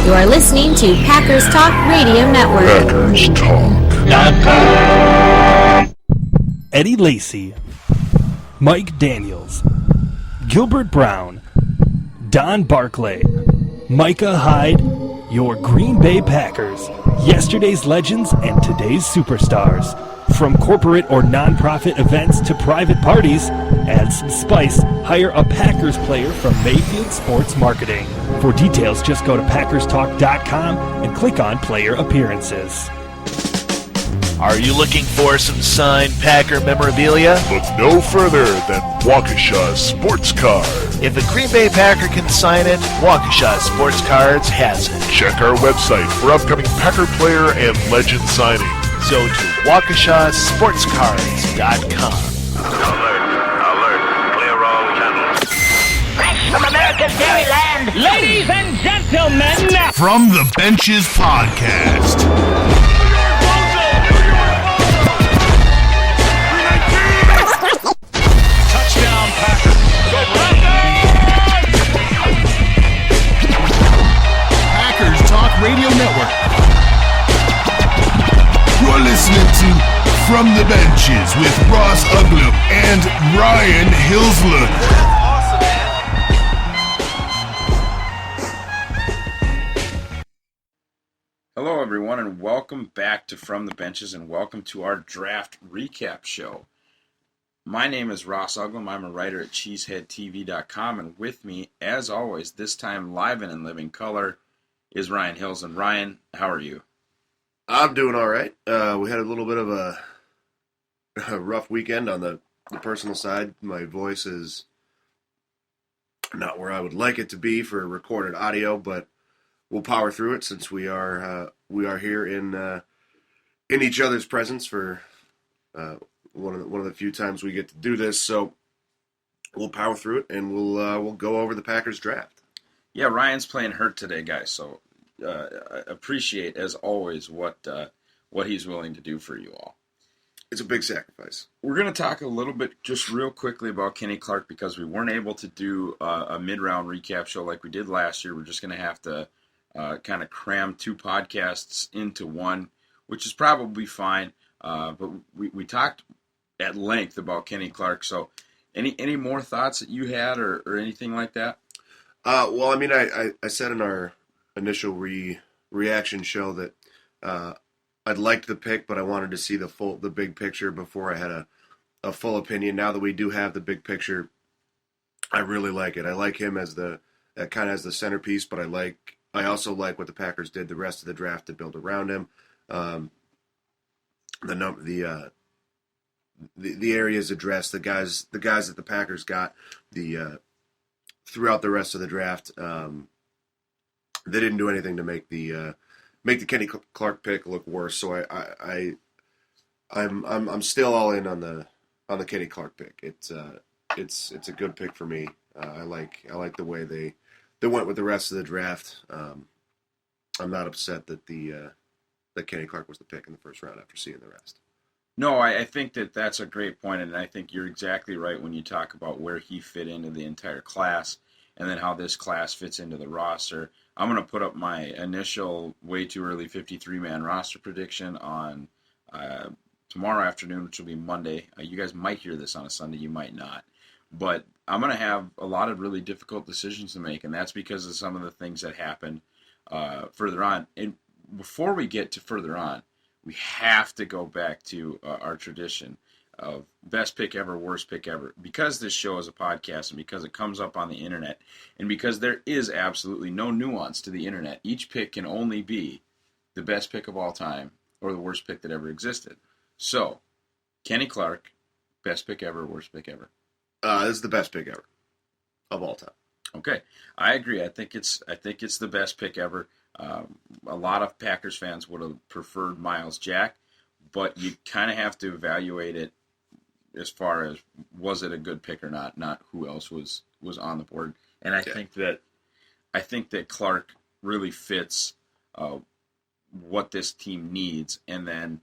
You are listening to Packers Talk Radio Network. PackersTalk.com. Eddie Lacy, Mike Daniels, Gilbert Brown, Don Barclay, Micah Hyde, your Green Bay Packers, yesterday's legends and today's superstars. From corporate or non-profit events to private parties, add some spice, hire a Packers player from Mayfield Sports Marketing. For details, just go to PackersTalk.com and click on Player Appearances. Are you looking for some signed Packer memorabilia? Look no further than Waukesha Sports Card. If a Green Bay Packer can sign it, Waukesha Sports Cards has it. Check our website for upcoming Packer player and legend signings. Go to WaukeshaSportsCards.com. Alert. Clear all channels. Fresh from America's Dairyland. Ladies and gentlemen. From the Benches Podcast. Touchdown, Packers. Go Packers Talk Radio Network. You're listening to From the Benches with Ross Uglum and Ryan Hilslund. Hello, everyone, and welcome back to From the Benches, and welcome to our draft recap show. My name is Ross Uglum. I'm a writer at cheeseheadtv.com, and with me, as always, this time live and in living color, is Ryan Hilslund. Ryan, how are you? I'm doing all right. We had a little bit of a rough weekend on the personal side. My voice is not where I would like it to be for recorded audio, but we'll power through it since we are here in each other's presence for one of the few times we get to do this. So we'll power through it and we'll go over the Packers draft. Yeah, Ryan's playing hurt today, guys. So I appreciate, as always, what he's willing to do for you all. It's a big sacrifice. We're going to talk a little bit, just real quickly, about Kenny Clark because we weren't able to do a mid-round recap show like we did last year. We're just going to have to kind of cram two podcasts into one, which is probably fine. But we talked at length about Kenny Clark. So any more thoughts that you had or anything like that? Well, I mean, I said in our initial reaction show that I'd liked the pick, but I wanted to see the big picture before I had a full opinion. Now that we do have the big picture, I really like it. I like him as the kind of as the centerpiece, but I also like what the Packers did the rest of the draft to build around him. The areas addressed, the guys that the Packers got throughout the rest of the draft. They didn't do anything to make the Kenny Clark pick look worse. So I'm still all in on the Kenny Clark pick. It's a good pick for me. I like the way they went with the rest of the draft. I'm not upset that that Kenny Clark was the pick in the first round after seeing the rest. No, I think that's a great point, and I think you're exactly right when you talk about where he fit into the entire class and then how this class fits into the roster. I'm going to put up my initial way too early 53-man roster prediction on tomorrow afternoon, which will be Monday. You guys might hear this on a Sunday, you might not. But I'm going to have a lot of really difficult decisions to make, and that's because of some of the things that happened further on. And before we get to further on, we have to go back to our tradition of best pick ever, worst pick ever. Because this show is a podcast and because it comes up on the internet and because there is absolutely no nuance to the internet, each pick can only be the best pick of all time or the worst pick that ever existed. So, Kenny Clark, best pick ever, worst pick ever. This is the best pick ever of all time. Okay, I agree. I think it's the best pick ever. A lot of Packers fans would have preferred Myles Jack, but you kind of have to evaluate it as far as was it a good pick or not who else was on the board. And I think that Clark really fits what this team needs. And then,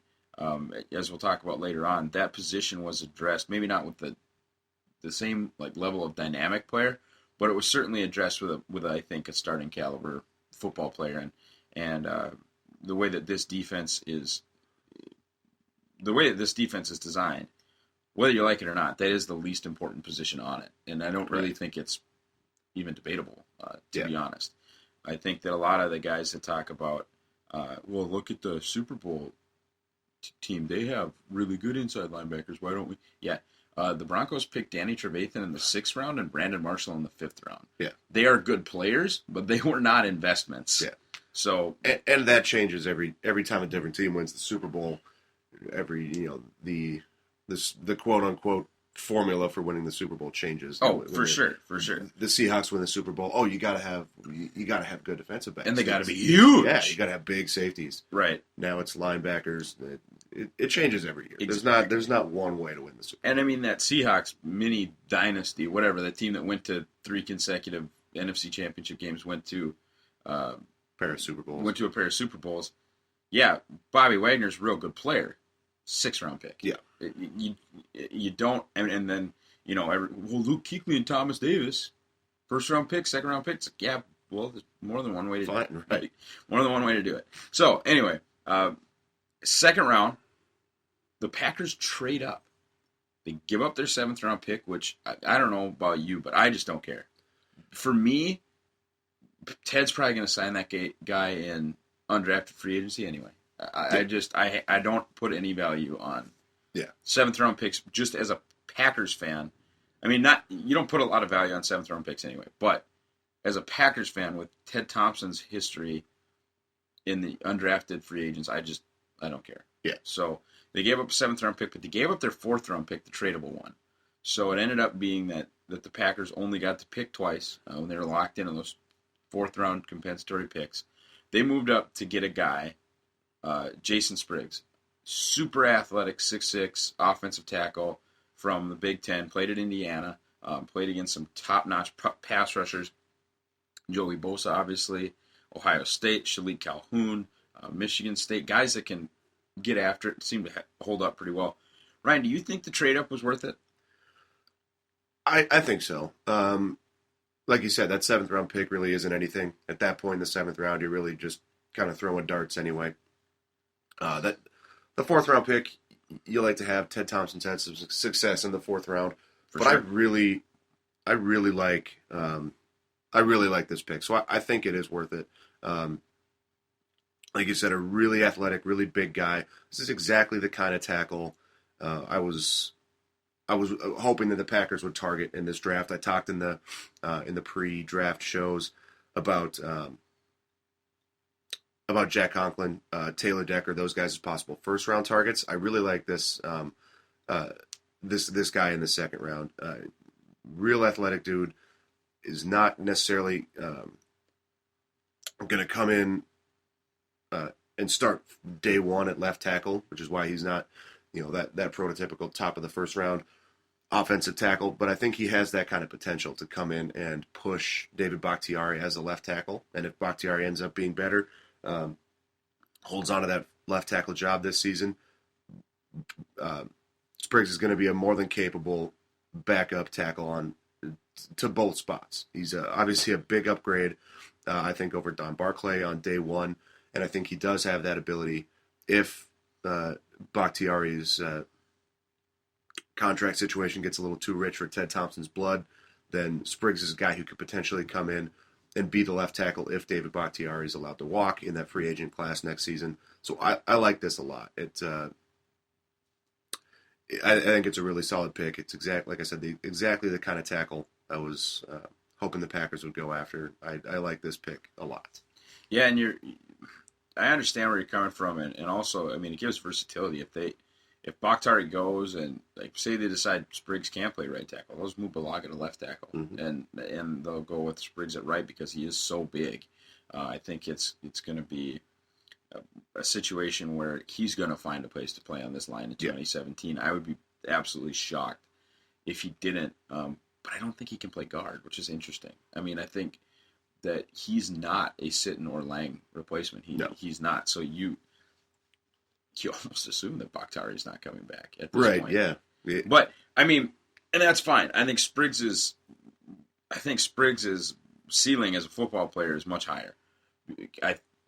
as we'll talk about later on, that position was addressed, maybe not with the same level of dynamic player, but it was certainly addressed with I think a starting caliber football player, and the way that this defense is designed, whether you like it or not, that is the least important position on it, and I don't really think it's even debatable, to be honest. I think that a lot of the guys that talk about, well, look at the Super Bowl team. They have really good inside linebackers. Why don't we? Yeah. The Broncos picked Danny Trevathan in the 6th round and Brandon Marshall in the 5th round. Yeah. They are good players, but they were not investments. Yeah. So and that changes every time a different team wins the Super Bowl. The quote unquote formula for winning the Super Bowl changes. Oh, for sure. The Seahawks win the Super Bowl. Oh, you gotta have good defensive backs, and they gotta be huge. Yeah, you gotta have big safeties. Right now, it's linebackers. It changes every year. Exactly. There's not one way to win the Super Bowl. And I mean that Seahawks mini dynasty, whatever, the team that went to 3 consecutive NFC Championship games, went to a pair of Super Bowls. Yeah, Bobby Wagner's a real good player. 6th round pick. Yeah. You don't, and then, Luke Kuechly and Thomas Davis, 1st round pick, 2nd round picks. Yeah, well, there's more than one way to do it. Right. More than one way to do it. So, anyway, 2nd round, the Packers trade up. They give up their 7th round pick, which I don't know about you, but I just don't care. For me, Ted's probably going to sign that guy in undrafted free agency anyway. I don't put any value on 7th round picks just as a Packers fan. I mean, you don't put a lot of value on 7th round picks anyway, but as a Packers fan with Ted Thompson's history in the undrafted free agents, I don't care. Yeah. So they gave up a 7th round pick, but they gave up their 4th round pick, the tradable one. So it ended up being that the Packers only got to pick twice when they were locked in on those 4th round compensatory picks. They moved up to get a guy, Jason Spriggs, super athletic, 6'6", offensive tackle from the Big Ten, played at Indiana, played against some top-notch pass rushers, Joey Bosa, obviously, Ohio State, Shalik Calhoun, Michigan State, guys that can get after it, seem to hold up pretty well. Ryan, do you think the trade-up was worth it? I think so. Like you said, that 7th round pick really isn't anything. At that point in the 7th round, you're really just kind of throwing darts anyway. The 4th round pick, you like to have. Ted Thompson's had some success in the 4th round, but sure. I really like this pick. So I think it is worth it. Like you said, a really athletic, really big guy. This is exactly the kind of tackle I was hoping that the Packers would target in this draft. I talked in the pre-draft shows about Jack Conklin, Taylor Decker, those guys as possible 1st round targets. I really like this this guy in the 2nd round. Real athletic dude, is not necessarily going to come in and start day one at left tackle, which is why he's not that prototypical top of the 1st round offensive tackle, but I think he has that kind of potential to come in and push David Bakhtiari as a left tackle. And if Bakhtiari ends up being better, holds on to that left tackle job this season, Spriggs is going to be a more than capable backup tackle to both spots. He's obviously a big upgrade, I think, over Don Barclay on day one, and I think he does have that ability if Bakhtiari's contract situation gets a little too rich for Ted Thompson's blood, then Spriggs is a guy who could potentially come in and be the left tackle if David Bakhtiari is allowed to walk in that free agent class next season. So I like this a lot. I think it's a really solid pick. It's like I said, exactly the kind of tackle I was hoping the Packers would go after. I like this pick a lot. Yeah, and I understand where you're coming from, and also, I mean, it gives versatility. If Bakhtiari goes and, like, say they decide Spriggs can't play right tackle, they'll just move Balaga to left tackle, and they'll go with Spriggs at right because he is so big. I think it's going to be a situation where he's going to find a place to play on this line in 2017. I would be absolutely shocked if he didn't, but I don't think he can play guard, which is interesting. I mean, I think that he's not a Sitton or Lang replacement. He's not. So you almost assume that Bakhtiari is not coming back at this point. Yeah. But I mean, and that's fine. I think Spriggs' ceiling as a football player is much higher.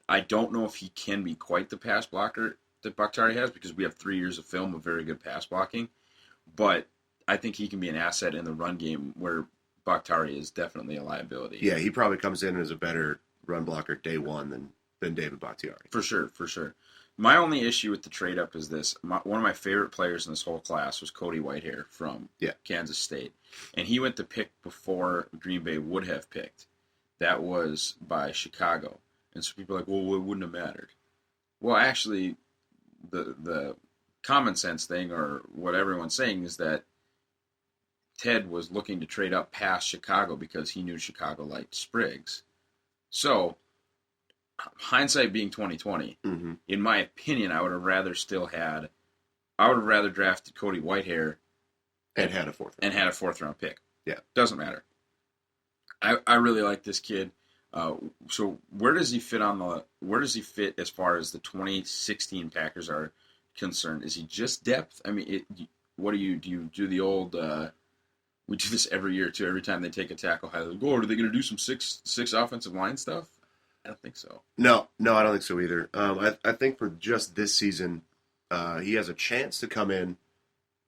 I don't know if he can be quite the pass blocker that Bakhtiari has because we have 3 years of film of very good pass blocking, but I think he can be an asset in the run game where Bakhtiari is definitely a liability. Yeah, he probably comes in as a better run blocker day one than David Bakhtiari. For sure. My only issue with the trade-up is this. One of my favorite players in this whole class was Cody Whitehair from Kansas State. And he went to pick before Green Bay would have picked. That was by Chicago. And so people are like, well, it wouldn't have mattered. Well, actually, the common sense thing, or what everyone's saying, is that Ted was looking to trade up past Chicago because he knew Chicago liked Spriggs. So, hindsight being 2020, in my opinion, I would have rather drafted Cody Whitehair and had a fourth round pick. Yeah, doesn't matter. I really like this kid. So where does he fit as far as the 2016 Packers are concerned? Is he just depth? I mean, what do you do the old? We do this every year too. Every time they take a tackle high, they go, are they going to do some six offensive line stuff? I don't think so. No, I don't think so either. I think for just this season, he has a chance to come in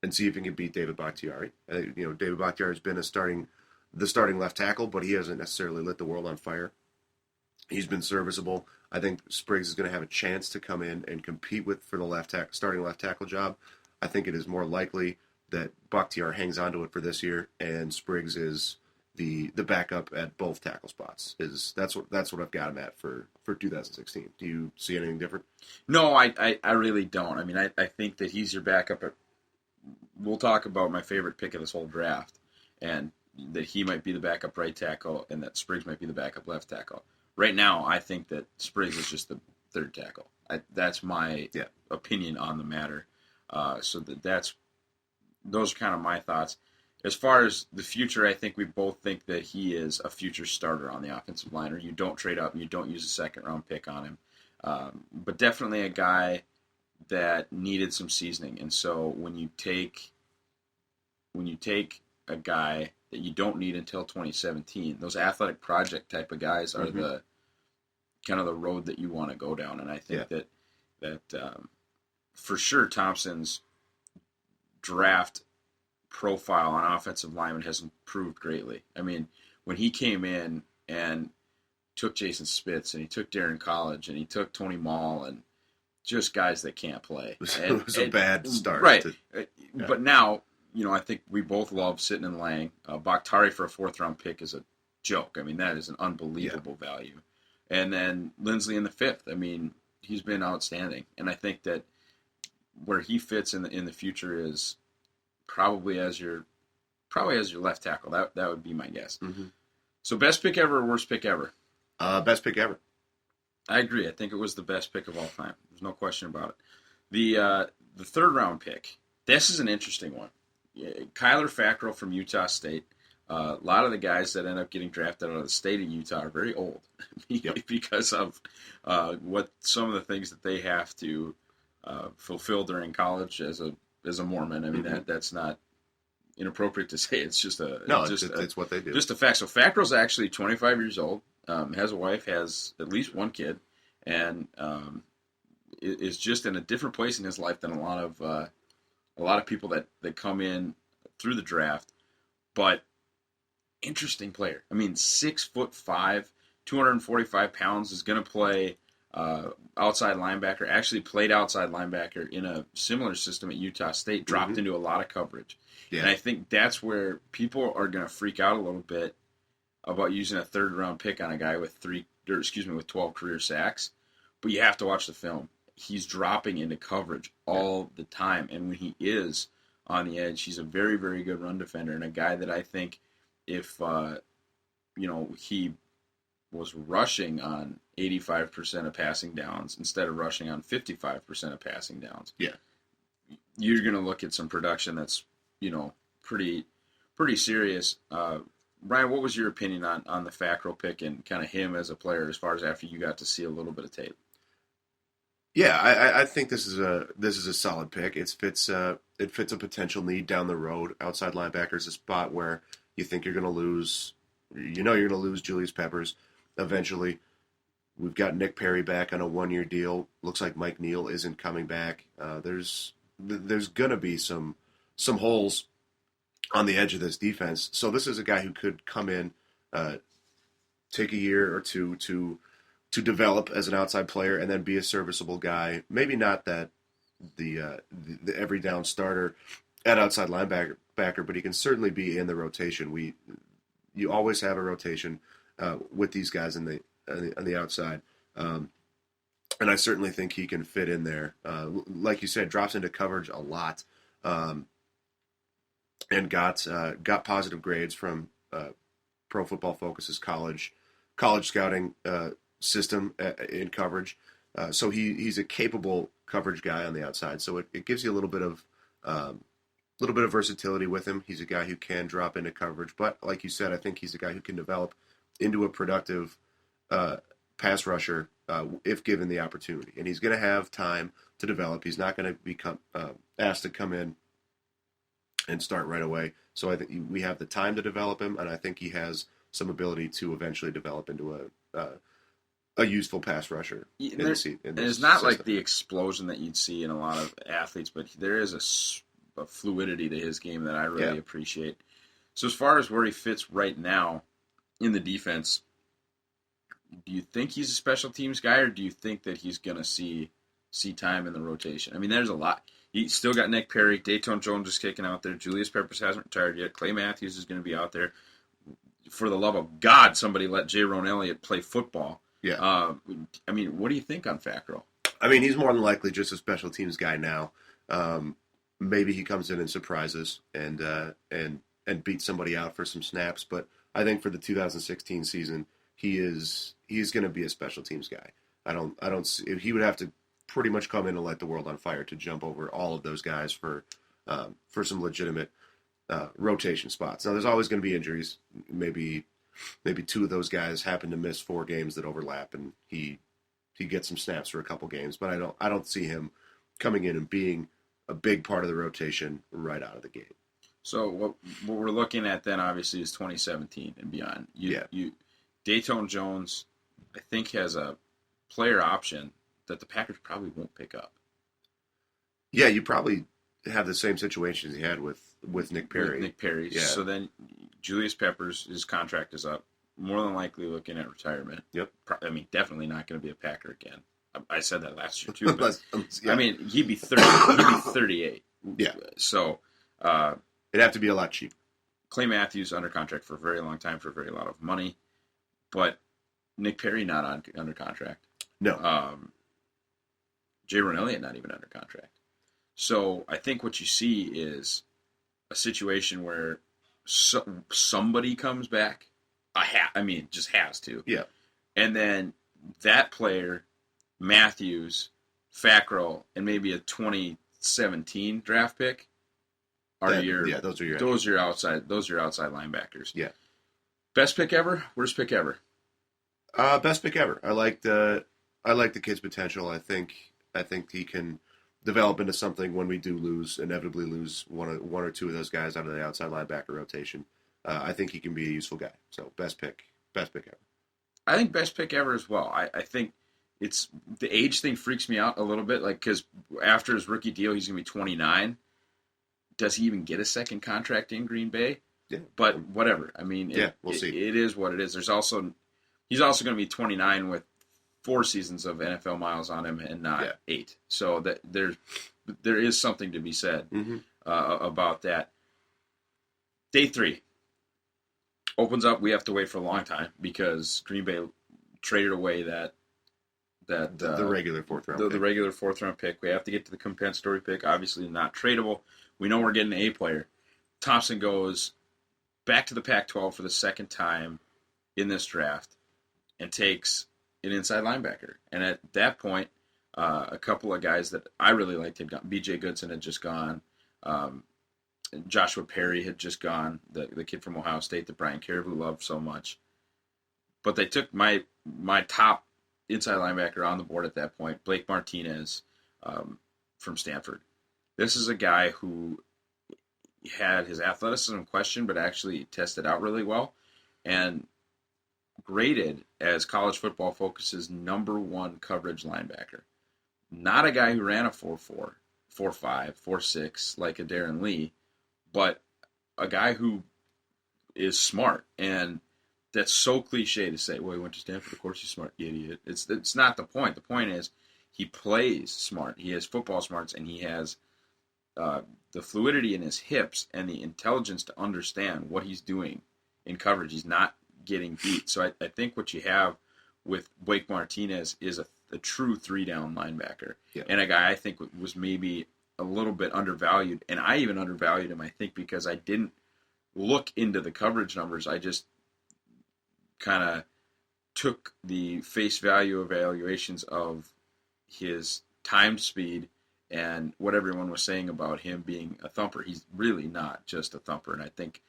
and see if he can beat David Bakhtiari. David Bakhtiari has been the starting left tackle, but he hasn't necessarily lit the world on fire. He's been serviceable. I think Spriggs is going to have a chance to come in and compete for the starting left tackle job. I think it is more likely that Bakhtiari hangs onto it for this year, and Spriggs is the backup at both tackle spots. That's what I've got him at for 2016. Do you see anything different? No, I really don't. I mean, I think that he's your backup. We'll talk about my favorite pick of this whole draft, and that he might be the backup right tackle, and that Spriggs might be the backup left tackle. Right now, I think that Spriggs is just the third tackle. That's my opinion on the matter. Those are kind of my thoughts. As far as the future, I think we both think that he is a future starter on the offensive line, or you don't trade up and you don't use a second-round pick on him. But definitely a guy that needed some seasoning. And so when you take a guy that you don't need until 2017, those athletic project type of guys are the kind of the road that you want to go down. And I think that for sure Thompson's draft profile on offensive lineman has improved greatly. I mean, when he came in and took Jason Spitz and he took Darren College and he took Tony Mall and just guys that can't play. It was a bad start. Right. But now, I think we both love Sitton and Lang. Bakhtiari for a fourth-round pick is a joke. I mean, that is an unbelievable value. And then Lindsley in the fifth. I mean, he's been outstanding. And I think that where he fits in the future is probably as your left tackle. That would be my guess. So best pick ever or worst pick ever? Best pick ever. I agree. I think it was the best pick of all time. There's no question about it. The third-round pick, this is an interesting one. Kyler Fackrell from Utah State. A lot of the guys that end up getting drafted out of the state of Utah are very old because of what some of the things that they have to fulfill during college as a Mormon. I mean, that's not inappropriate to say. It's just it's what they do. Just a fact. So Fackrell's actually 25 years old, has a wife, has at least one kid, and is just in a different place in his life than a lot of people that come in through the draft. But interesting player. I mean, 6'5", 245 pounds, is going to play outside linebacker. Actually played outside linebacker in a similar system at Utah State. Dropped into a lot of coverage. Yeah. And I think that's where people are going to freak out a little bit about using a third-round pick on a guy with 12 career sacks. But you have to watch the film. He's dropping into coverage all the time. And when he is on the edge, he's a very, very good run defender, and a guy that I think if he was rushing on 85% of passing downs instead of rushing on 55% of passing downs, you're going to look at some production that's pretty serious. Brian, what was your opinion on the Fackrell pick and kind of him as a player as far as after you got to see a little bit of tape? Yeah, I think this is a solid pick. It fits a potential need down the road. Outside linebacker is a spot where you think you're going to lose. You're going to lose Julius Peppers eventually. We've got Nick Perry back on a 1-year deal. Looks like Mike Neal isn't coming back. There's going to be some holes on the edge of this defense. So this is a guy who could come in, take a year or two to develop as an outside player, and then be a serviceable guy. Maybe not that the every down starter at outside linebacker, but he can certainly be in the rotation. You always have a rotation with these guys on the outside, and I certainly think he can fit in there. Like you said, drops into coverage a lot, and got positive grades from Pro Football Focus's college scouting system in coverage. So he's a capable coverage guy on the outside. So it gives you a little bit of versatility with him. He's a guy who can drop into coverage, but like you said, I think he's a guy who can develop into a productive pass rusher if given the opportunity. And he's going to have time to develop. He's not going to become asked to come in and start right away. So I think we have the time to develop him, and I think he has some ability to eventually develop into a useful pass rusher. And it's not like the explosion that you'd see in a lot of athletes, but there is a fluidity to his game that I really appreciate. So as far as where he fits right now in the defense, do you think he's a special teams guy, or do you think that he's going to see time in the rotation? I mean, there's a lot. You still got Nick Perry, Dayton Jones is kicking out there, Julius Peppers hasn't retired yet, Clay Matthews is going to be out there. For the love of God, somebody let Jaron Elliott play football. Yeah. I mean, what do you think on Fackrell? I mean, he's more than likely just a special teams guy now. Maybe he comes in and surprises and beats somebody out for some snaps, but I think for the 2016 season, he's going to be a special teams guy. I don't see, he would have to pretty much come in and light the world on fire to jump over all of those guys for some legitimate rotation spots. Now, there's always going to be injuries. Maybe two of those guys happen to miss 4 games that overlap, and he gets some snaps for a couple games. But I don't see him coming in and being a big part of the rotation right out of the gate. So what we're looking at then, obviously, is 2017 and beyond. Dayton Jones, I think, has a player option that the Packers probably won't pick up. Yeah, you probably have the same situation as he had with Nick Perry. Nick Perry. Yeah. So then Julius Peppers, his contract is up. More than likely looking at retirement. Yep. I mean, definitely not going to be a Packer again. I said that last year too. But, I mean, he'd be 30. He'd be 38. Yeah. So it'd have to be a lot cheaper. Clay Matthews under contract for a very long time for a very lot of money, but Nick Perry not under contract. No. Jaron Elliott not even under contract. So I think what you see is a situation where somebody comes back. Just has to. Yeah. And then that player, Matthews, Fackrell, and maybe a 2017 draft pick those are your outside linebackers. Yeah. Best pick ever? Worst pick ever? Best pick ever. I like the kid's potential. I think he can develop into something when we do inevitably lose one or two of those guys out of the outside linebacker rotation. I think he can be a useful guy. So best pick ever. I think best pick ever as well. I think it's the age thing freaks me out a little bit, like because after his rookie deal, he's gonna be 29. Does he even get a second contract in Green Bay? Yeah. But whatever. I mean, we'll see. It is what it is. He's also going to be 29 with 4 seasons of NFL miles on him and not 8. So that there is something to be said about that. Day 3 opens up. We have to wait for a long time because Green Bay traded away the regular 4th round the regular 4th round pick. We have to get to the compensatory pick. Obviously not tradable. We know we're getting an A player. Thompson goes back to the Pac-12 for the second time in this draft and takes an inside linebacker. And at that point, a couple of guys that I really liked had gone. B.J. Goodson had just gone. Joshua Perry had just gone, the kid from Ohio State that Brian Caribou loved so much. But they took my top inside linebacker on the board at that point, Blake Martinez from Stanford. This is a guy who had his athleticism questioned, but actually tested out really well. And graded as College Football Focus's #1 coverage linebacker. Not a guy who ran a 4.4, 4.5, 4.6 like a Darren Lee, but a guy who is smart. And that's so cliche to say, well, he went to Stanford, of course he's smart, idiot. It's not the point. The point is he plays smart. He has football smarts, and he has the fluidity in his hips and the intelligence to understand what he's doing in coverage. He's not getting beat. So I think what you have with Blake Martinez is a true 3-down linebacker. Yeah. And a guy I think was maybe a little bit undervalued. And I even undervalued him, I think, because I didn't look into the coverage numbers. I just kind of took the face value evaluations of his time speed and what everyone was saying about him being a thumper. He's really not just a thumper. And I think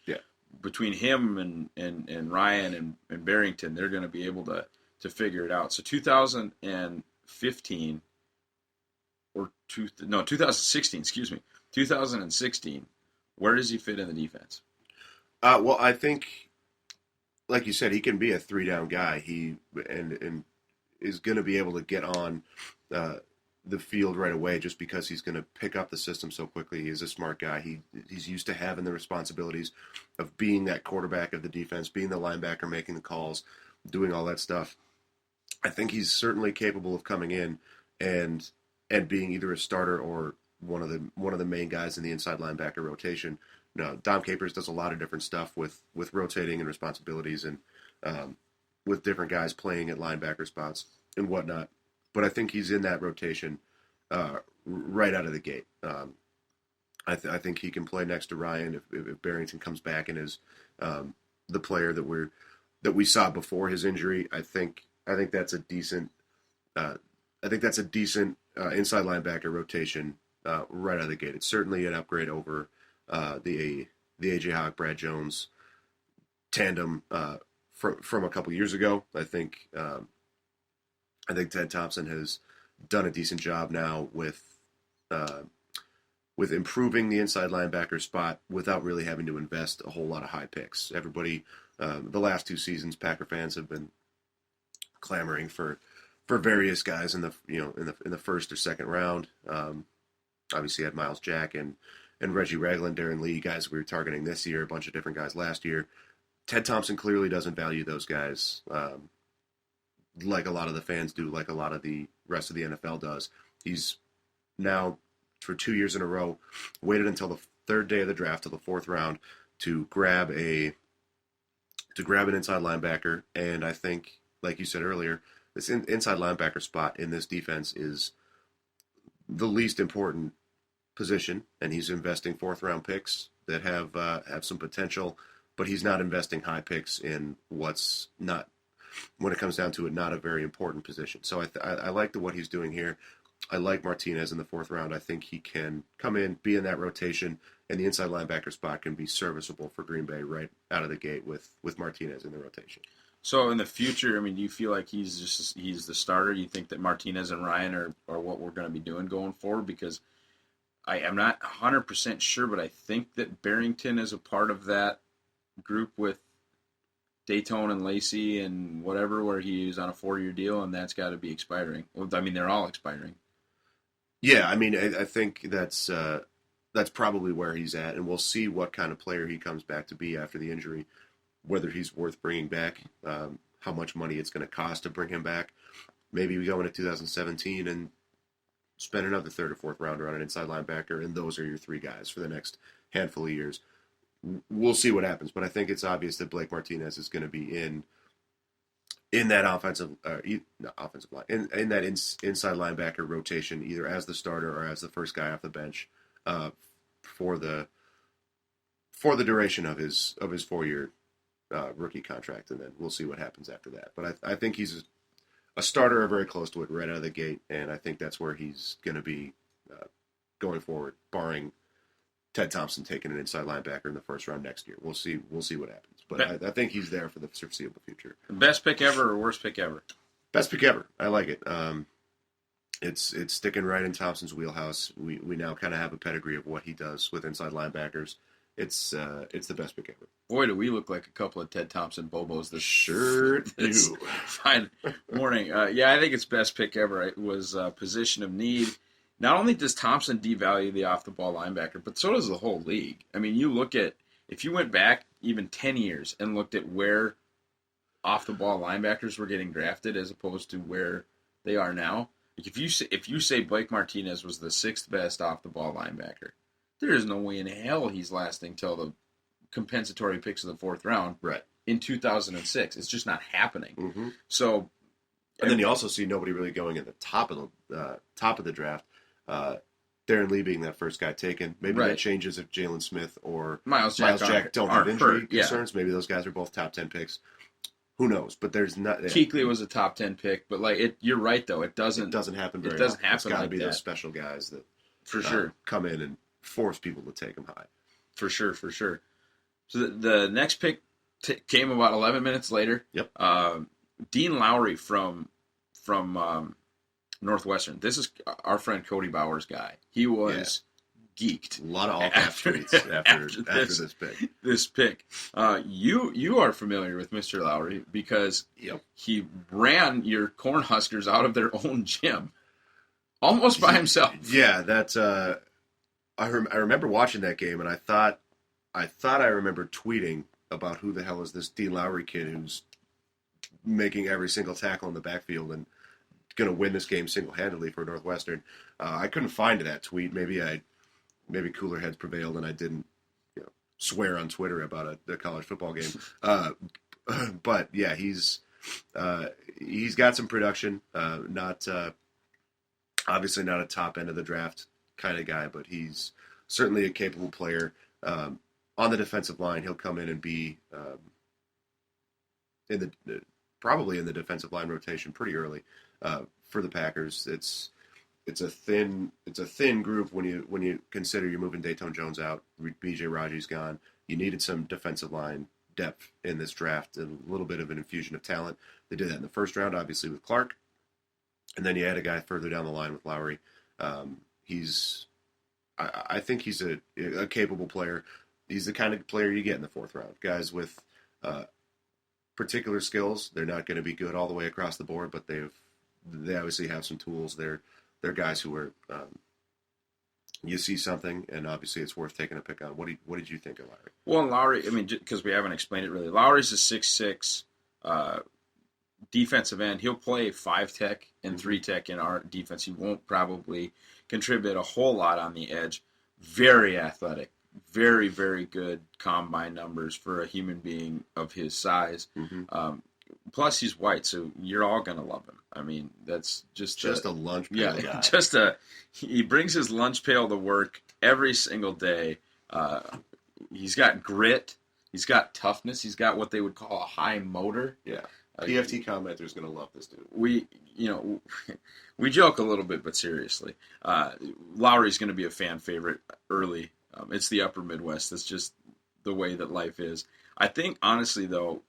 between him and Ryan and Barrington, they're going to be able to figure it out. So 2016, 2016, where does he fit in the defense? Well, I think, like you said, he can be a 3-down guy. He and is going to be able to get on the field right away just because he's going to pick up the system so quickly. He is a smart guy. He's used to having the responsibilities of being that quarterback of the defense, being the linebacker, making the calls, doing all that stuff. I think he's certainly capable of coming in and being either a starter or one of the main guys in the inside linebacker rotation. No, Dom Capers does a lot of different stuff with rotating and responsibilities and with different guys playing at linebacker spots and whatnot. But I think he's in that rotation right out of the gate. I think he can play next to Ryan if Barrington comes back and is the player that we saw before his injury. I think that's a decent. I think that's a decent inside linebacker rotation right out of the gate. It's certainly an upgrade over the A.J. Hawk, Brad Jones tandem from a couple years ago. I think Ted Thompson has done a decent job now with improving the inside linebacker spot without really having to invest a whole lot of high picks. Everybody, the last 2 seasons, Packer fans have been clamoring for various guys in the first or second round. Obviously, had Miles Jack and Reggie Ragland, Darren Lee, guys we were targeting this year, a bunch of different guys last year. Ted Thompson clearly doesn't value those guys like a lot of the fans do, like a lot of the rest of the NFL does. He's now, for 2 years in a row, waited until the 3rd day of the draft, till the 4th round, to grab an inside linebacker. And I think, like you said earlier, this inside linebacker spot in this defense is the least important position, and he's investing 4th-round picks that have some potential, but he's not investing high picks in what's not, when it comes down to it, not a very important position. So I like what he's doing here. I like Martinez in the 4th round. I think he can come in, be in that rotation, and the inside linebacker spot can be serviceable for Green Bay right out of the gate with Martinez in the rotation. So in the future, I mean, do you feel like he's the starter? Do you think that Martinez and Ryan are what we're going to be doing going forward? Because I am not 100% sure, but I think that Barrington is a part of that group with Dayton and Lacey and whatever, where he's on a 4-year deal, and that's got to be expiring. Well, I mean, they're all expiring. Yeah, I mean, I think that's probably where he's at, and we'll see what kind of player he comes back to be after the injury, whether he's worth bringing back, how much money it's going to cost to bring him back. Maybe we go into 2017 and spend another 3rd or 4th rounder on an inside linebacker, and those are your 3 guys for the next handful of years. We'll see what happens, but I think it's obvious that Blake Martinez is going to be in that offensive line, in that inside linebacker rotation, either as the starter or as the first guy off the bench for the duration of his 4-year rookie contract, and then we'll see what happens after that. But I think he's a starter or very close to it right out of the gate, and I think that's where he's going to be going forward, barring Ted Thompson taking an inside linebacker in the 1st round next year. We'll see what happens. But I think he's there for the foreseeable future. Best pick ever or worst pick ever? Best pick ever. I like it. It's sticking right in Thompson's wheelhouse. We now kind of have a pedigree of what he does with inside linebackers, it's the best pick ever. Boy, do we look like a couple of Ted Thompson Bobos this Sure do. fine morning. Yeah, I think it's best pick ever. It was position of need. Not only does Thompson devalue the off-the-ball linebacker, but so does the whole league. I mean, you look at, if you went back even 10 years and looked at where off-the-ball linebackers were getting drafted as opposed to where they are now, like if you say Blake Martinez was the 6th best off-the-ball linebacker, there is no way in hell he's lasting till the compensatory picks of the 4th round in 2006. It's just not happening. Mm-hmm. So, and then you also see nobody really going at the top of the draft. Darren Lee being that first guy taken. Maybe that changes if Jalen Smith or Miles Jack don't have injury hurt. concerns. Yeah. Maybe those guys are both top 10 picks. Who knows? But there's not. Yeah. Kuechly was a top 10 pick, but you're right though. It doesn't happen very. It doesn't often. happen. It's got to like be that. Those special guys that for sure come in and force people to take them high. For sure. So the next pick came about 11 minutes later. Yep. Dean Lowry from Northwestern. This is our friend Cody Bauer's guy. He was geeked. A lot of all-caps tweets after this pick. This pick. You are familiar with Mr. Lowry because he ran your Cornhuskers out of their own gym almost by himself. Yeah, that's. I remember watching that game, and I thought I remember tweeting about who the hell is this Dean Lowry kid who's making every single tackle in the backfield and going to win this game single-handedly for Northwestern. I couldn't find that tweet. Maybe cooler heads prevailed, and I didn't swear on Twitter about a college football game. But yeah, he's got some production. Not obviously not a top end of the draft kind of guy, but he's certainly a capable player. On the defensive line, he'll come in and be probably in the defensive line rotation pretty early for the Packers. It's a thin group when you consider you're moving Dayton Jones out, B.J. Raji's gone. You needed some defensive line depth in this draft and a little bit of an infusion of talent. They did that in the first round, obviously with Clark, and then you add a guy further down the line with Lowry. I think he's a capable player. He's the kind of player you get in the 4th round. Guys with particular skills. They're not going to be good all the way across the board, but they obviously have some tools. They're guys who are you see something, and obviously it's worth taking a pick on. What did you think of Lowry? Well, Lowry, I mean, because we haven't explained it really. Lowry's a 6'6" defensive end. He'll play 5 tech and 3 tech in our defense. He won't probably contribute a whole lot on the edge. Very athletic. Very, very good combine numbers for a human being of his size. Mm-hmm. Plus, he's white, so you're all going to love him. I mean, that's just a lunch pail guy. He brings his lunch pail to work every single day. He's got grit. He's got toughness. He's got what they would call a high motor. Yeah. PFT commenter's going to love this dude. We joke a little bit, but seriously, Lowry's going to be a fan favorite early. It's the upper Midwest. That's just the way that life is. I think, honestly, though,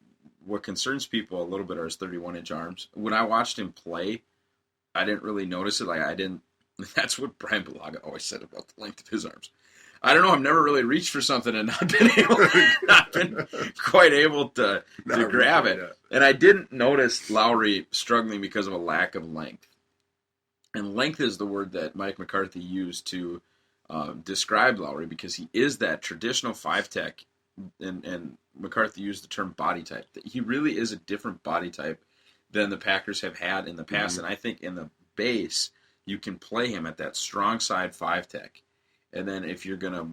what concerns people a little bit are his 31-inch arms. When I watched him play, I didn't really notice it. That's what Brian Bulaga always said about the length of his arms. I don't know. I've never really reached for something and not been quite able to grab it. And I didn't notice Lowry struggling because of a lack of length. And length is the word that Mike McCarthy used to describe Lowry, because he is that traditional 5 tech, and McCarthy used the term body type. He really is a different body type than the Packers have had in the past. Mm-hmm. And I think in the base, you can play him at that strong side 5 tech. And then if you're going to,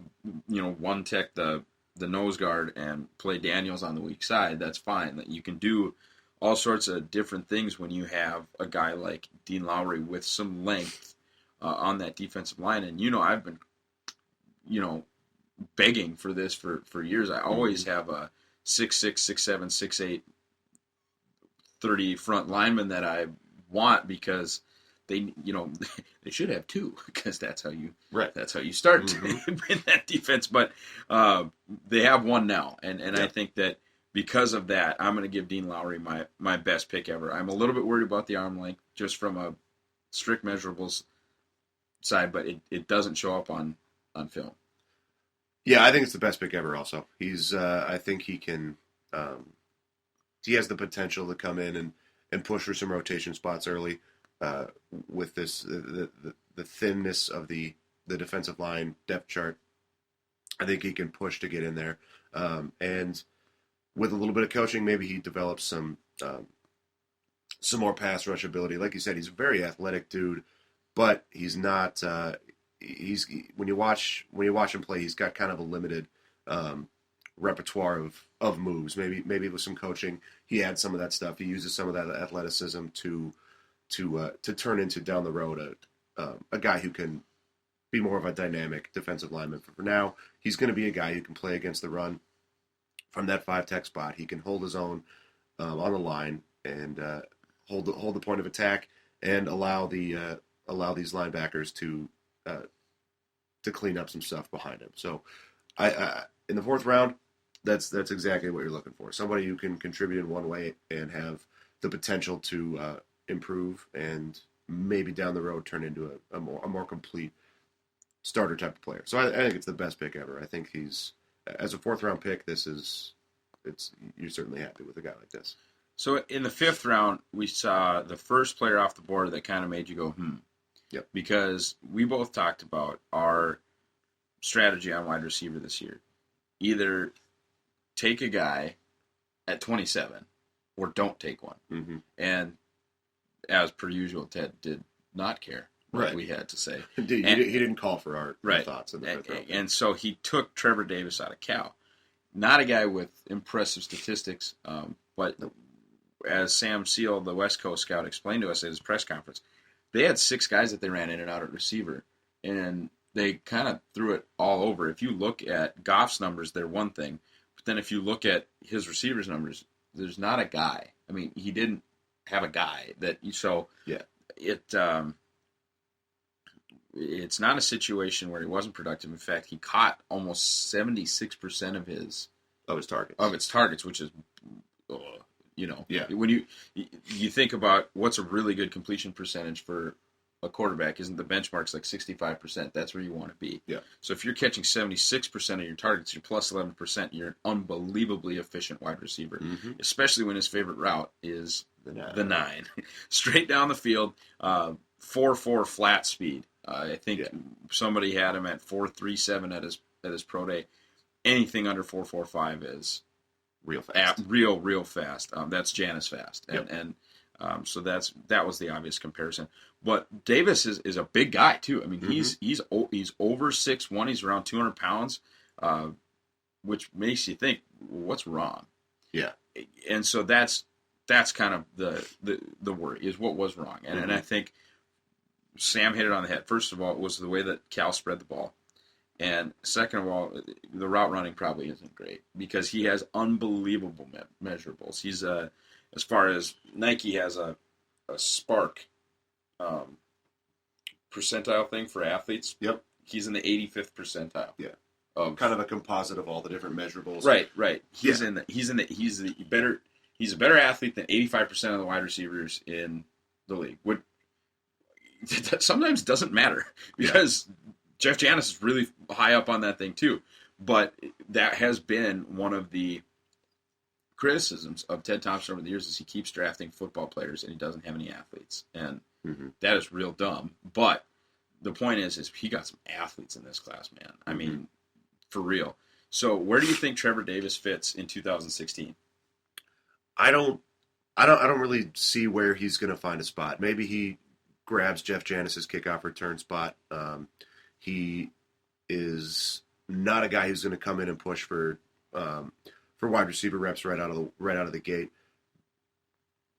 1 tech the nose guard and play Daniels on the weak side, that's fine. That you can do all sorts of different things when you have a guy like Dean Lowry with some length on that defensive line. And, I've been, begging for this for years. I always have a 6'6", 6'7", 6'8", 30 front lineman that I want, because they should have 2, because that's how you start in that defense. But they have 1 now, and I think that because of that, I'm going to give Dean Lowry my best pick ever. I'm a little bit worried about the arm length just from a strict measurables side, but it doesn't show up on film. Yeah, I think it's the best pick ever. Also, I think he can. He has the potential to come in and push for some rotation spots early. With this, the thinness of the defensive line depth chart, I think he can push to get in there. And with a little bit of coaching, maybe he develops some more pass rush ability. Like you said, he's a very athletic dude, but he's not. When you watch him play, he's got kind of a limited repertoire of moves. Maybe with some coaching, he adds some of that stuff. He uses some of that athleticism to turn into down the road a guy who can be more of a dynamic defensive lineman. For now, he's going to be a guy who can play against the run from that 5-tech spot. He can hold his own on the line and hold the point of attack and allow these linebackers to clean up some stuff behind him. So, I in the 4th round, that's exactly what you're looking for. Somebody who can contribute in one way and have the potential to improve and maybe down the road turn into a more complete starter type of player. So I think it's the best pick ever. I think he's, as a 4th round pick, you're certainly happy with a guy like this. So in the 5th round, we saw the first player off the board that kind of made you go, Yep. Because we both talked about our strategy on wide receiver this year. Either take a guy at 27 or don't take one. Mm-hmm. And as per usual, Ted did not care what we had to say. Indeed, he didn't call for our thoughts in the 5th round. And so he took Trevor Davis out of Cal. Not a guy with impressive statistics, but as Sam Seal, the West Coast scout, explained to us at his press conference, they had 6 guys that they ran in and out at receiver, and they kind of threw it all over. If you look at Goff's numbers, they're one thing, but then if you look at his receivers' numbers, there's not a guy. I mean, he didn't have a guy that you so yeah. It's not a situation where he wasn't productive. In fact, he caught almost 76% of his targets, which is, yeah. When you think about what's a really good completion percentage for a quarterback, isn't the benchmark's like 65%? That's where you want to be. Yeah. So if you're catching 76% of your targets, you're plus 11%. You're an unbelievably efficient wide receiver, especially when his favorite route is the 9, straight down the field, 4.4 flat speed. I think somebody had him at 4.37 at his pro day. Anything under 4.45 is real fast. Real fast. That's Janus fast, and so that was the obvious comparison. But Davis is a big guy too. I mean, he's over 6'1". He's around 200 pounds, which makes you think, what's wrong? Yeah, and so that's kind of the worry is what was wrong, and I think Sam hit it on the head. First of all, it was the way that Cal spread the ball. And second of all, the route running probably isn't great because he has unbelievable measurables. He's as far as Nike has a Spark percentile thing for athletes. Yep. He's in the 85th percentile. Yeah. Kind of a composite of all the different measurables. Right. He's a better athlete than 85% of the wide receivers in the league. That sometimes doesn't matter because Jeff Janis is really high up on that thing too. But that has been one of the criticisms of Ted Thompson over the years is he keeps drafting football players and he doesn't have any athletes. And that is real dumb. But the point is he got some athletes in this class, man. I mean, for real. So where do you think Trevor Davis fits in 2016? I don't really see where he's going to find a spot. Maybe he grabs Jeff Janis's kickoff return spot. He is not a guy who's going to come in and push for wide receiver reps right out of the gate.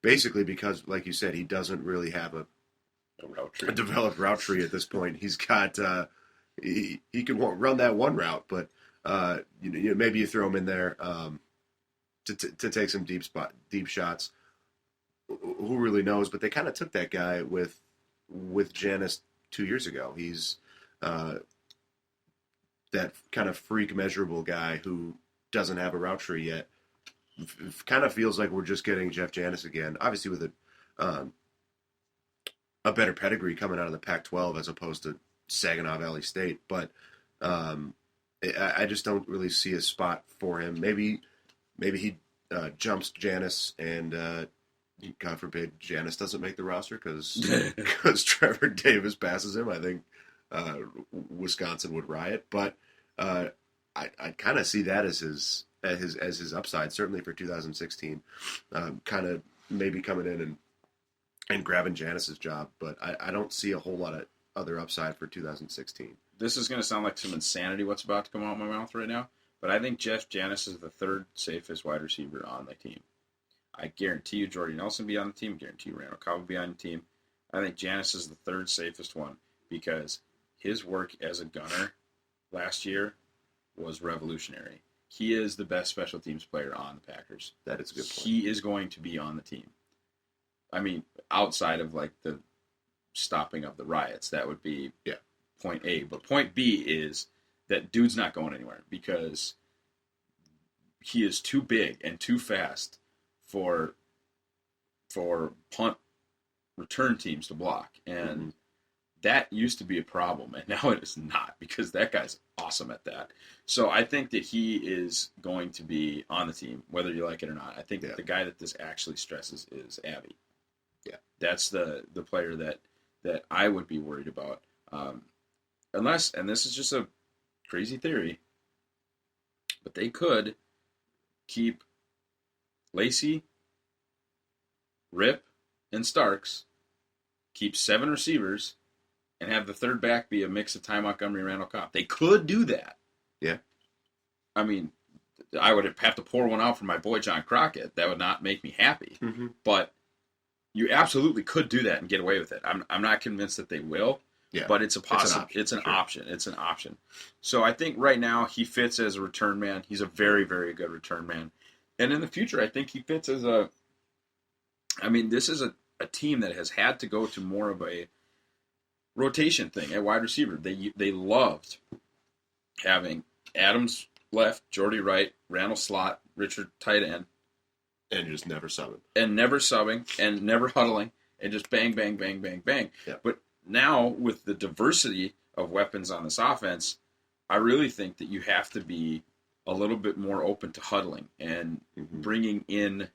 Basically, because, like you said, he doesn't really have a developed route tree at this point. He's got he can run that one route, but maybe you throw him in there to take some deep shots. Who really knows? But they kind of took that guy with Janis 2 years ago. He's that kind of freak measurable guy who doesn't have a route tree yet. Kind of feels like we're just getting Jeff Janis again, obviously with a better pedigree coming out of the Pac-12 as opposed to Saginaw Valley State. But I just don't really see a spot for him. Maybe he jumps Janis, and God forbid Janis doesn't make the roster because Trevor Davis passes him. I think Wisconsin would riot, but I kind of see that as his upside, certainly for 2016. Kind of maybe coming in and grabbing Janis's job, but I don't see a whole lot of other upside for 2016. This is going to sound like some insanity what's about to come out of my mouth right now, but I think Jeff Janis is the third safest wide receiver on the team. I guarantee you Jordy Nelson will be on the team. I guarantee you Randall Cobb will be on the team. I think Janis is the third safest one because his work as a gunner last year was revolutionary. He is the best special teams player on the Packers. That is a good point. He is going to be on the team. I mean, outside of like the stopping of the riots, that would be point A. But point B is that dude's not going anywhere because he is too big and too fast for punt return teams to block. And that used to be a problem, and now it is not because that guy's awesome at that. So I think that he is going to be on the team, whether you like it or not. I think that the guy that this actually stresses is Abby. Yeah. That's the player that I would be worried about. Unless, and this is just a crazy theory, but they could keep Lacey, Rip, and Starks, keep 7 receivers, and have the third back be a mix of Ty Montgomery and Randall Cobb. They could do that. Yeah. I mean, I would have to pour one out for my boy John Crockett. That would not make me happy. Mm-hmm. But you absolutely could do that and get away with it. I'm not convinced that they will. Yeah, but it's a possible. It's an option. It's an option. So I think right now he fits as a return man. He's a very, very good return man. And in the future, I think he fits as a. I mean, this is a team that has had to go to more of a rotation thing at wide receiver. They loved having Adams left, Jordy right, Randall slot, Richard tight end, and just never subbing, and never huddling, and just bang, bang, bang, bang, bang. Yeah. But now, with the diversity of weapons on this offense, I really think that you have to be a little bit more open to huddling and bringing in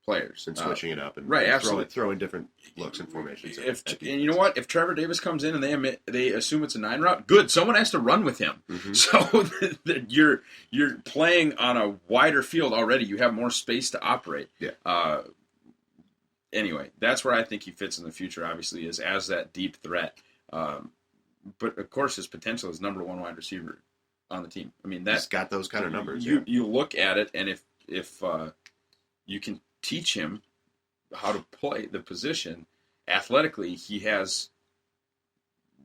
players. And switching it up. And absolutely. Throwing different looks and formations. And you know what? If Trevor Davis comes in and they assume it's a 9 route, good. Someone has to run with him. Mm-hmm. So you're playing on a wider field already. You have more space to operate. Yeah. Anyway, that's where I think he fits in the future, obviously, is as that deep threat. But, of course, his potential is number 1 wide receiver on the team. I mean, he's got those kind of numbers. You look at it, and if you can teach him how to play the position, athletically, he has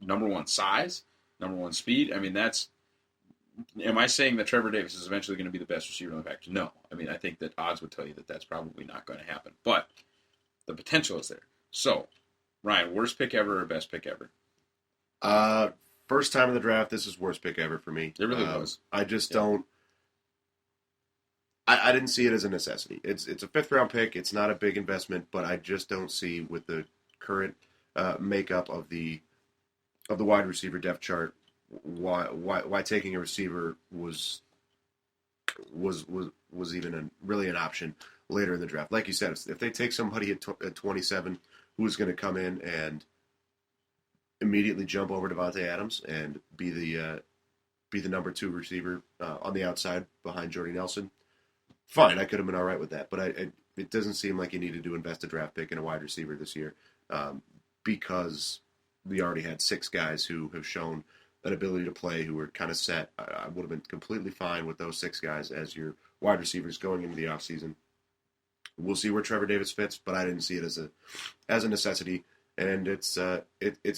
number 1 size, number 1 speed. I mean, am I saying that Trevor Davis is eventually going to be the best receiver in the package? No. I mean, I think that odds would tell you that that's probably not going to happen. But the potential is there. So, Ryan, worst pick ever or best pick ever? First time in the draft, this is worst pick ever for me. It really was. I just don't. I didn't see it as a necessity. It's a 5th round pick. It's not a big investment, but I just don't see with the current makeup of the wide receiver depth chart why taking a receiver was even really an option later in the draft. Like you said, if they take somebody at 27 who's going to come in and immediately jump over Devontae Adams and be the number 2 receiver on the outside behind Jordy Nelson, fine, I could have been all right with that. But it doesn't seem like you needed to invest a draft pick in a wide receiver this year because we already had 6 guys who have shown an ability to play who were kind of set. I would have been completely fine with those 6 guys as your wide receivers going into the offseason. We'll see where Trevor Davis fits, but I didn't see it as a necessity. And it's a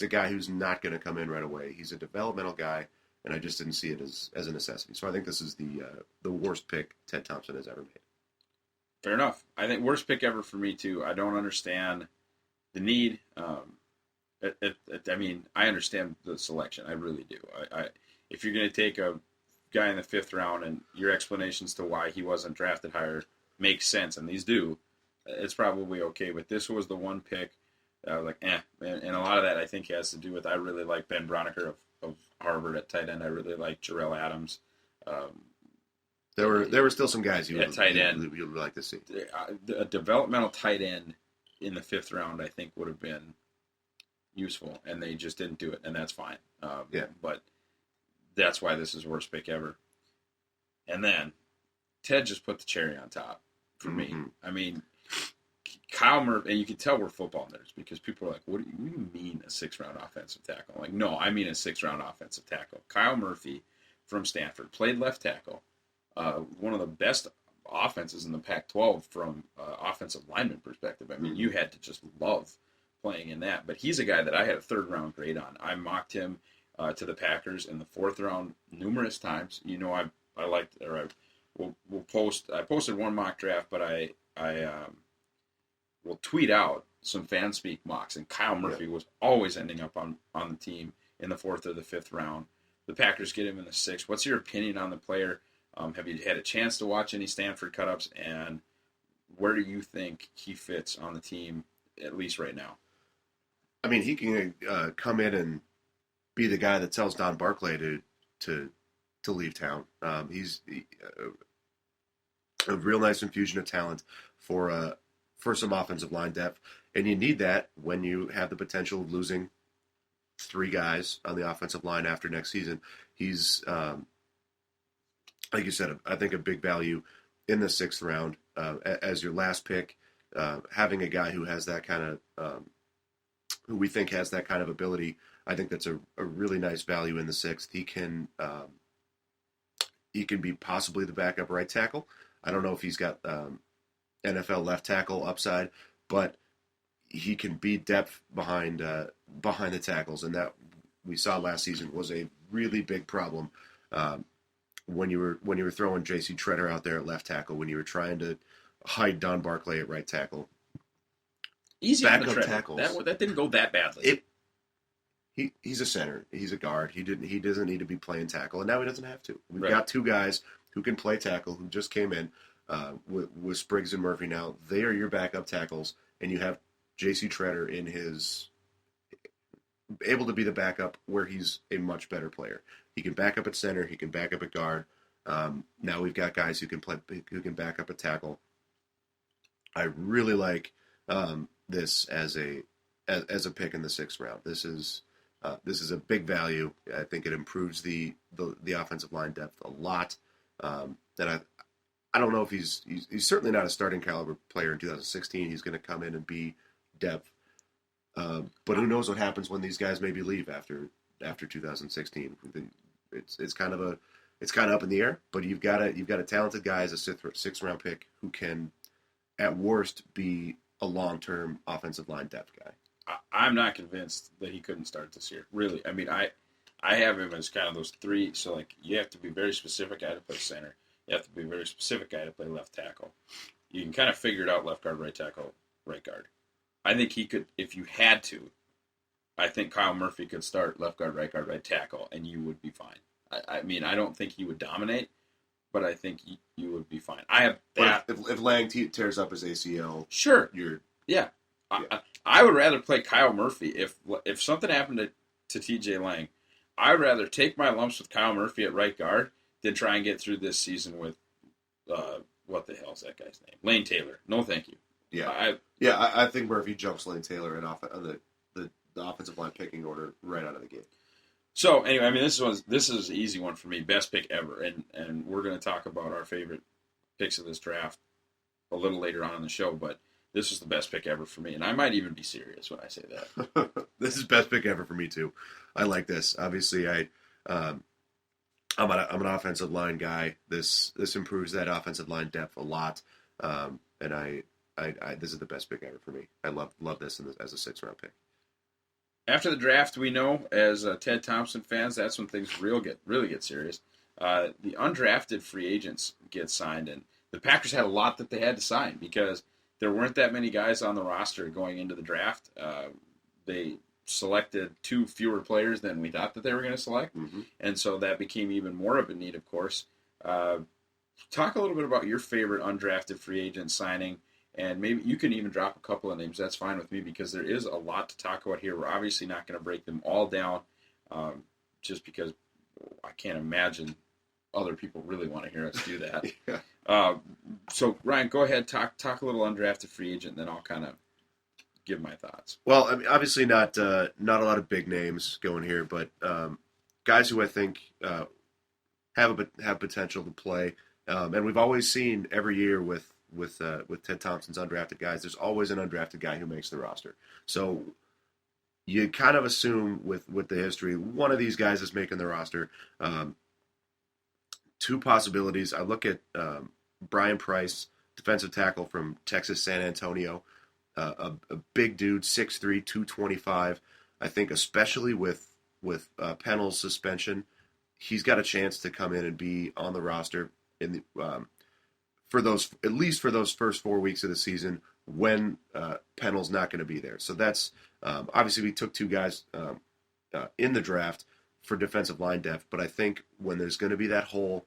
guy who's not going to come in right away. He's a developmental guy, and I just didn't see it as a necessity. So I think this is the worst pick Ted Thompson has ever made. Fair enough. I think worst pick ever for me too. I don't understand the need. I mean, I understand the selection. I really do. If you're going to take a guy in the 5th round and your explanations to why he wasn't drafted higher makes sense, and these do, it's probably okay. But this was the one pick that I was like, and a lot of that I think has to do with I really like Ben Broniker of Harvard at tight end. I really like Jarrell Adams. There were still some guys you tight end. you would like to see. A developmental tight end in the 5th round, I think, would have been useful, and they just didn't do it, and that's fine. But that's why this is the worst pick ever. And then Ted just put the cherry on top for me. I mean, Kyle Murphy, and you can tell we're football nerds because people are like, what do you mean a 6th-round offensive tackle? I'm like, no, I mean a 6th-round offensive tackle. Kyle Murphy from Stanford played left tackle. One of the best offenses in the Pac-12 from offensive lineman perspective. I mean, you had to just love playing in that. But he's a guy that I had a 3rd-round grade on. I mocked him to the Packers in the 4th round numerous times. You know, I liked, or I posted one mock draft, but I will tweet out some fan speak mocks, and Kyle Murphy was always ending up on the team in the 4th or the 5th round. The Packers get him in the 6th. What's your opinion on the player? Have you had a chance to watch any Stanford cut-ups, and where do you think he fits on the team, at least right now? I mean, he can come in and be the guy that tells Don Barclay to leave town. He's a real nice infusion of talent for some offensive line depth, and you need that when you have the potential of losing 3 guys on the offensive line after next season. He's like you said, I think a big value in the 6th round as your last pick. Having a guy who has that kind of, who we think has that kind of ability, I think that's a really nice value in the 6th. He can be possibly the backup right tackle. I don't know if he's got NFL left tackle upside, but he can be depth behind the tackles, and that we saw last season was a really big problem. When you were throwing J.C. Treader out there at left tackle, when you were trying to hide Don Barclay at right tackle. Easy on the backup Treader. tackles. That didn't go that badly. He's a center. He's a guard. He doesn't need to be playing tackle, and now he doesn't have to. We've Right. got 2 guys who can play tackle who just came in with Spriggs and Murphy now. They are your backup tackles, and you have J.C. Treader in his able to be the backup where he's a much better player. He can back up at center. He can back up at guard. Now we've got guys who can back up at tackle. I really like this as a pick in the 6th round. This is a big value. I think it improves the offensive line depth a lot. That I don't know if he's certainly not a starting caliber player in 2016. He's going to come in and be depth. But who knows what happens when these guys maybe leave after 2016? It's kind of up in the air. But you've got a talented guy as a 6th round pick who can, at worst, be a long-term offensive line depth guy. I'm not convinced that he couldn't start this year. Really, I mean, I have him as kind of those 3. So like, you have to be very specific guy to play center. You have to be a very specific guy to play left tackle. You can kind of figure it out: left guard, right tackle, right guard. I think he could, if you had to. I think Kyle Murphy could start left guard, right tackle, and you would be fine. I mean, I don't think he would dominate, but I think you would be fine. I have that. If Lang tears up his ACL, sure, yeah. I would rather play Kyle Murphy if something happened to TJ Lang. I'd rather take my lumps with Kyle Murphy at right guard than try and get through this season with what the hell is that guy's name? Lane Taylor. No, thank you. Yeah, I think Murphy jumps Lane Taylor in the offensive line picking order right out of the gate. So anyway, I mean, this is an easy one for me. Best pick ever, and we're going to talk about our favorite picks of this draft a little later on in the show. But this is the best pick ever for me, and I might even be serious when I say that. This is best pick ever for me too. I like this. Obviously, I'm an offensive line guy. This improves that offensive line depth a lot, and this is the best pick ever for me. I love this as a 6th round pick. After the draft, we know as Ted Thompson fans, that's when things really get serious. The undrafted free agents get signed, and the Packers had a lot that they had to sign because there weren't that many guys on the roster going into the draft. They selected 2 fewer players than we thought that they were going to select, and so that became even more of a need, of course. Talk a little bit about your favorite undrafted free agent signing, and maybe you can even drop a couple of names. That's fine with me because there is a lot to talk about here. We're obviously not going to break them all down just because I can't imagine other people really want to hear us do that. Yeah. So Ryan, go ahead, talk a little undrafted free agent, and then I'll kind of give my thoughts. Well, I mean, obviously not a lot of big names going here, but guys who I think have potential to play, and we've always seen every year with Ted Thompson's undrafted guys, there's always an undrafted guy who makes the roster. So you kind of assume with the history, one of these guys is making the roster. Two possibilities. I look at Brian Price, defensive tackle from Texas San Antonio. A big dude, 6'3", 225. I think especially with Pennell's suspension, he's got a chance to come in and be on the roster in the for those first 4 weeks of the season when Pennell's not going to be there. So that's obviously we took two guys in the draft for defensive line depth, but I think when there's going to be that hole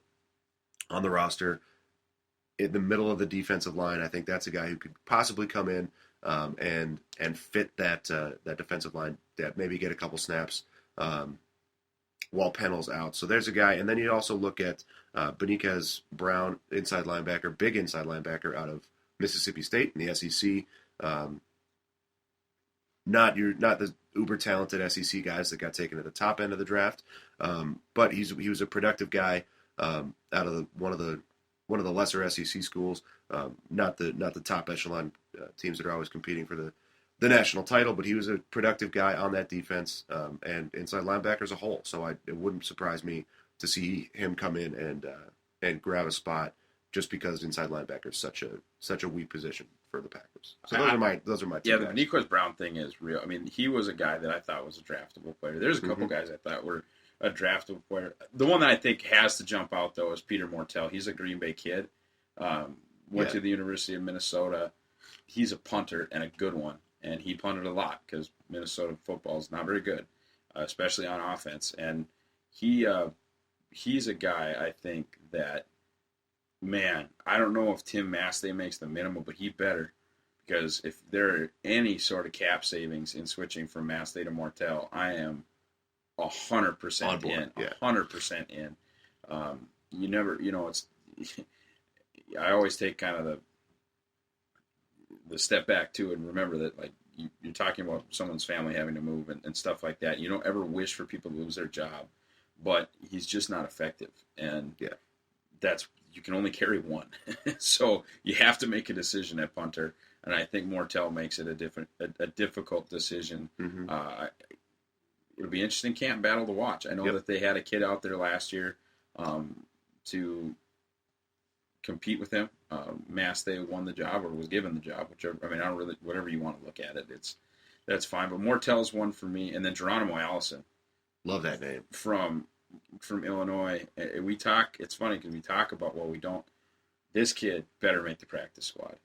on the roster in the middle of the defensive line, I think that's a guy who could possibly come in and fit that defensive line depth, maybe get a couple snaps while Pennell's out. So there's a guy, and then you also look at Beniquez Brown, big inside linebacker out of Mississippi State in the SEC. Not the uber talented SEC guys that got taken at the top end of the draft, but he was a productive guy out of one of the lesser SEC schools, not the top echelon teams that are always competing for the national title, but he was a productive guy on that defense and inside linebacker as a whole. So it wouldn't surprise me to see him come in and grab a spot just because inside linebacker is such a weak position for the Packers. So those are my two Yeah, guys. the Beniquez Brown thing is real. I mean, he was a guy that I thought was a draftable player. There's a couple Mm-hmm. guys I thought were a draftable player. The one that I think has to jump out, though, is Peter Mortell. He's a Green Bay kid. Went to the University of Minnesota. He's a punter and a good one, and he punted a lot because Minnesota football is not very good, especially on offense. And he's a guy I think that, man, I don't know if Tim Mastay makes the minimum, but he better, because if there are any sort of cap savings in switching from Mastay to Mortell, I am 100% in. 100% in. You never, it's. I always take kind of the step back too and remember that, like, you're talking about someone's family having to move and stuff like that. You don't ever wish for people to lose their job, but he's just not effective, and you can only carry one. So you have to make a decision at punter, and I think Mortell makes it a difficult decision. Mm-hmm. It'll be interesting camp battle to watch. I know that they had a kid out there last year to compete with him. Mastay won the job or was given the job, whichever. I mean, I don't really, whatever you want to look at it, that's fine. But Mortell's one for me, and then Geronimo Allison. Love that name. From Illinois. It's funny because we talk about, well, we don't. This kid better make the practice squad.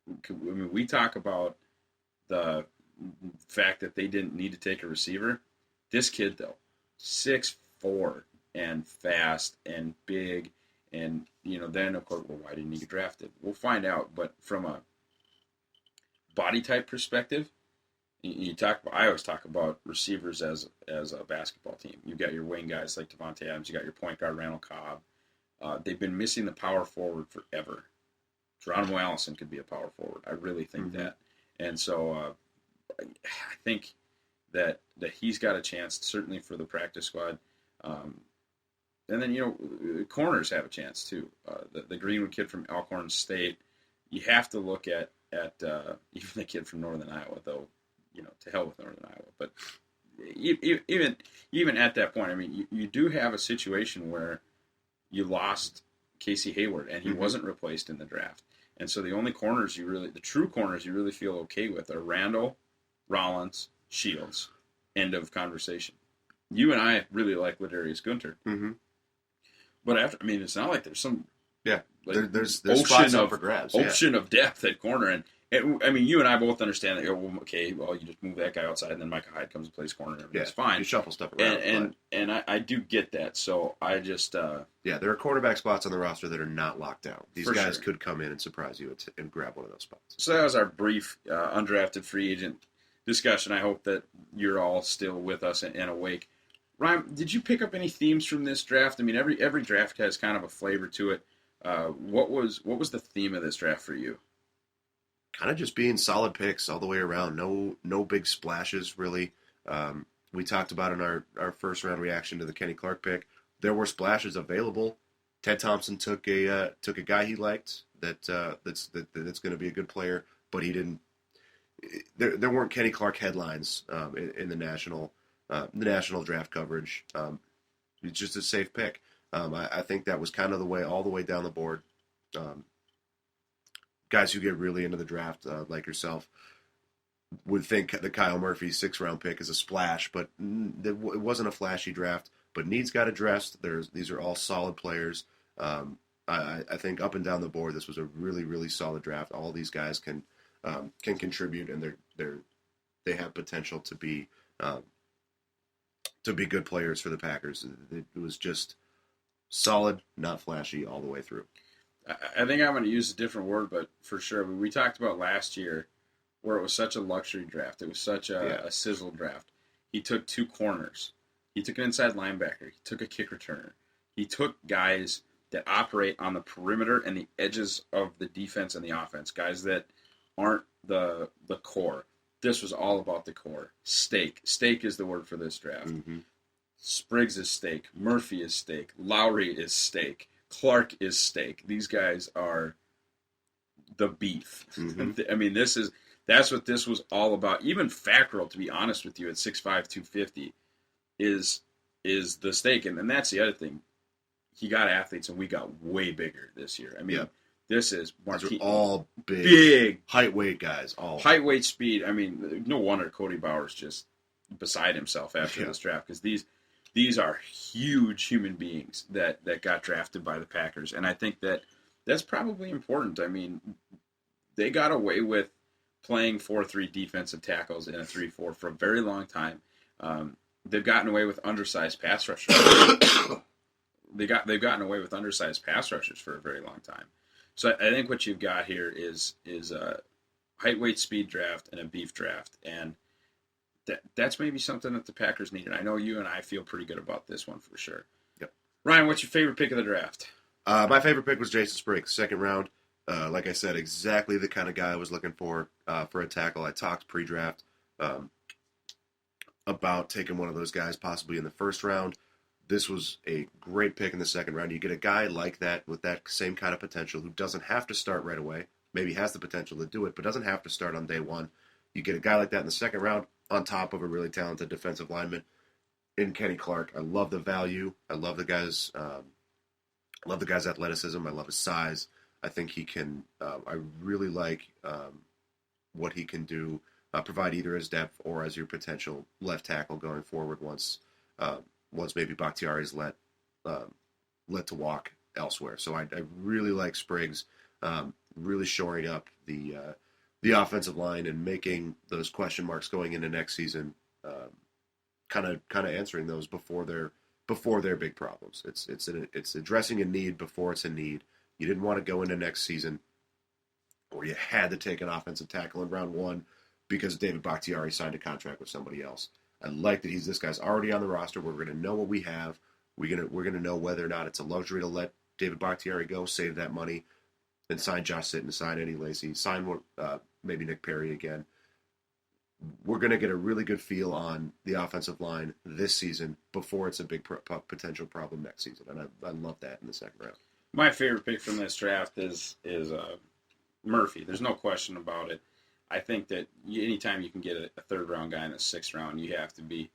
I mean, we talk about the fact that they didn't need to take a receiver. This kid, though, 6'4" and fast and big, and then of course, well, why didn't he get drafted? We'll find out. But from a body type perspective, I always talk about receivers as a basketball team. You got your wing guys like Devontae Adams. You got your point guard Randall Cobb. They've been missing the power forward forever. Geronimo Allison could be a power forward. I really think that, and so I think that he's got a chance certainly for the practice squad. And then corners have a chance too. The Greenwood kid from Alcorn State. You have to look at even the kid from Northern Iowa, though. To hell with Northern Iowa. But even at that point, I mean, you do have a situation where you lost Casey Hayward, and he wasn't replaced in the draft. And so the only the true corners you really feel okay with are Randall, Rollins, Shields. End of conversation. You and I really like Ladarius Gunter. Mm-hmm. But it's not like there's some there's spots up for grabs. Ocean of depth at corner, and you and I both understand that. You just move that guy outside, and then Micah Hyde comes and plays corner, and everything's fine. You shuffle stuff around, and I do get that. So I just there are quarterback spots on the roster that are not locked down. These guys could come in and surprise you and grab one of those spots. So that was our brief undrafted free agent discussion. I hope that you're all still with us and awake. Ryan, did you pick up any themes from this draft? I mean, every draft has kind of a flavor to it. What was the theme of this draft for you? Kind of just being solid picks all the way around. No big splashes really. We talked about in our first round reaction to the Kenny Clark pick. There were splashes available. Ted Thompson took a guy he liked that's going to be a good player, but he didn't. There weren't Kenny Clark headlines in the national draft coverage. It's just a safe pick. I think that was kind of the way all the way down the board. Guys who get really into the draft, like yourself, would think that Kyle Murphy's 6th-round pick is a splash, but it wasn't a flashy draft. But needs got addressed. These are all solid players. I think up and down the board, this was a really, really solid draft. All these guys can contribute, and they have potential to be good players for the Packers. It was just solid, not flashy, all the way through. I think I'm going to use a different word, but for sure, we talked about last year where it was such a luxury draft. It was such a sizzle draft. He took 2 corners. He took an inside linebacker. He took a kick returner. He took guys that operate on the perimeter and the edges of the defense and the offense, guys that aren't the core. This was all about the core. Steak is the word for this draft. Mm-hmm. Spriggs is steak. Murphy is steak. Lowry is steak. Clark is steak. These guys are the beef. Mm-hmm. I mean, that's what this was all about. Even Fackrell, to be honest with you, at 6'5", 250, is the steak. And that's the other thing. He got athletes, and we got way bigger this year. I mean, this is These are all big height, weight guys. All height, weight, speed. I mean, no wonder Cody Bauer's just beside himself after this draft, because these are huge human beings that got drafted by the Packers. And I think that's probably important. I mean, they got away with playing 4-3 defensive tackles in a 3-4 for a very long time. They've gotten away with undersized pass rushers. They've gotten away with undersized pass rushers for a very long time. So I think what you've got here is a height, weight, speed draft and a beef draft, and that's maybe something that the Packers need. And I know you and I feel pretty good about this one for sure. Yep. Ryan, what's your favorite pick of the draft? My favorite pick was Jason Spriggs, 2nd round. Like I said, exactly the kind of guy I was looking for a tackle. I talked pre-draft about taking one of those guys possibly in the 1st round. This was a great pick in the 2nd round. You get a guy like that with that same kind of potential who doesn't have to start right away. Maybe has the potential to do it, but doesn't have to start on day one. You get a guy like that in the 2nd round on top of a really talented defensive lineman in Kenny Clark. I love the value. I love the guy's athleticism. I love his size. I think he can. I really like what he can do. Provide either as depth or as your potential left tackle going forward once maybe Bakhtiari's let to walk elsewhere. So I really like Spriggs, really shoring up the offensive line and making those question marks going into next season, kind of answering those before they're big problems. It's addressing a need before it's a need. You didn't want to go into next season where you had to take an offensive tackle in round 1 because David Bakhtiari signed a contract with somebody else. I like that this guy's already on the roster. We're going to know what we have. We're going to know whether or not it's a luxury to let David Bakhtiari go, save that money, and sign Josh Sitton, sign Eddie Lacy, sign maybe Nick Perry again. We're going to get a really good feel on the offensive line this season before it's a big potential problem next season, and I love that in the 2nd round. My favorite pick from this draft is Murphy. There's no question about it. I think that anytime you can get a 3rd round guy in the 6th round, you have to be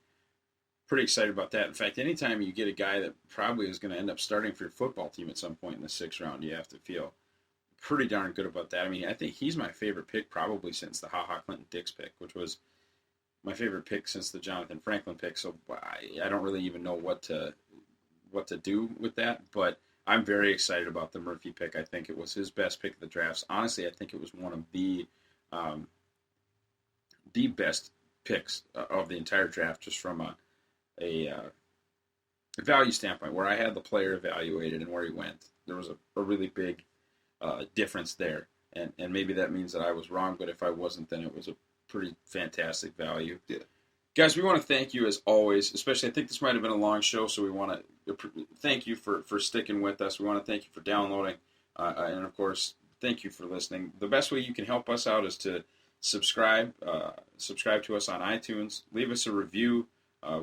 pretty excited about that. In fact, anytime you get a guy that probably is going to end up starting for your football team at some point in the 6th round, you have to feel pretty darn good about that. I mean, I think he's my favorite pick probably since the Ha Clinton Dix pick, which was my favorite pick since the Jonathan Franklin pick. So I don't really even know what to do with that, but I'm very excited about the Murphy pick. I think it was his best pick of the drafts. Honestly, I think it was one of the best picks of the entire draft, just from a value standpoint, where I had the player evaluated and where he went. There was a really big difference there, and maybe that means that I was wrong, but if I wasn't, then it was a pretty fantastic value. Yeah. Guys, we want to thank you as always, especially I think this might have been a long show, so we want to thank you for sticking with us. We want to thank you for downloading, and of course, thank you for listening. The best way you can help us out is to subscribe to us on iTunes. Leave us a review.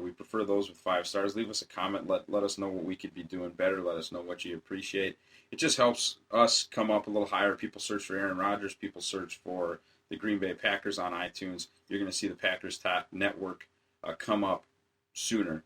We prefer those with 5 stars. Leave us a comment. Let us know what we could be doing better. Let us know what you appreciate. It just helps us come up a little higher. People search for Aaron Rodgers. People search for the Green Bay Packers on iTunes. You're going to see the Packers Talk Network come up sooner.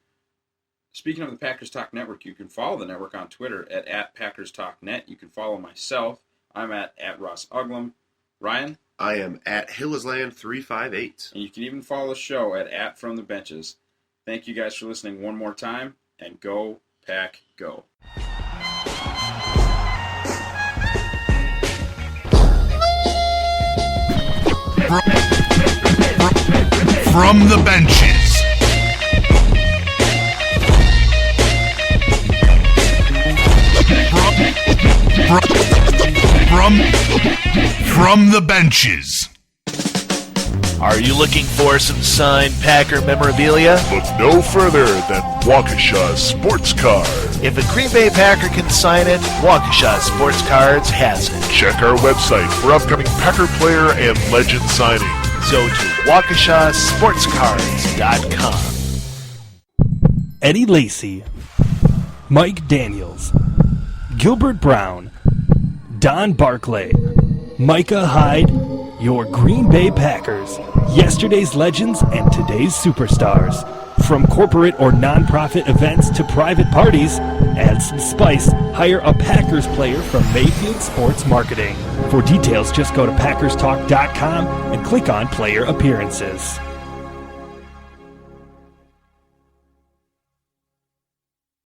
Speaking of the Packers Talk Network, you can follow the network on Twitter at Packers Talk Net. You can follow myself. I'm at Ross Uglum. Ryan? I am at Hillisland358. And you can even follow the show at From the Benches. Thank you guys for listening one more time, and go, Pack, go. From the benches. From the benches. Are you looking for some signed Packer memorabilia? Look no further than Waukesha Sports Card. If a Green Bay Packer can sign it, Waukesha Sports Cards has it. Check our website for upcoming Packer player and legend signings. Go to WaukeshaSportsCards.com. Eddie Lacy, Mike Daniels, Gilbert Brown, Don Barclay, Micah Hyde, your Green Bay Packers, yesterday's legends and today's superstars. From corporate or non-profit events to private parties, add some spice, hire a Packers player from Mayfield Sports Marketing. For details, just go to PackersTalk.com and click on Player Appearances.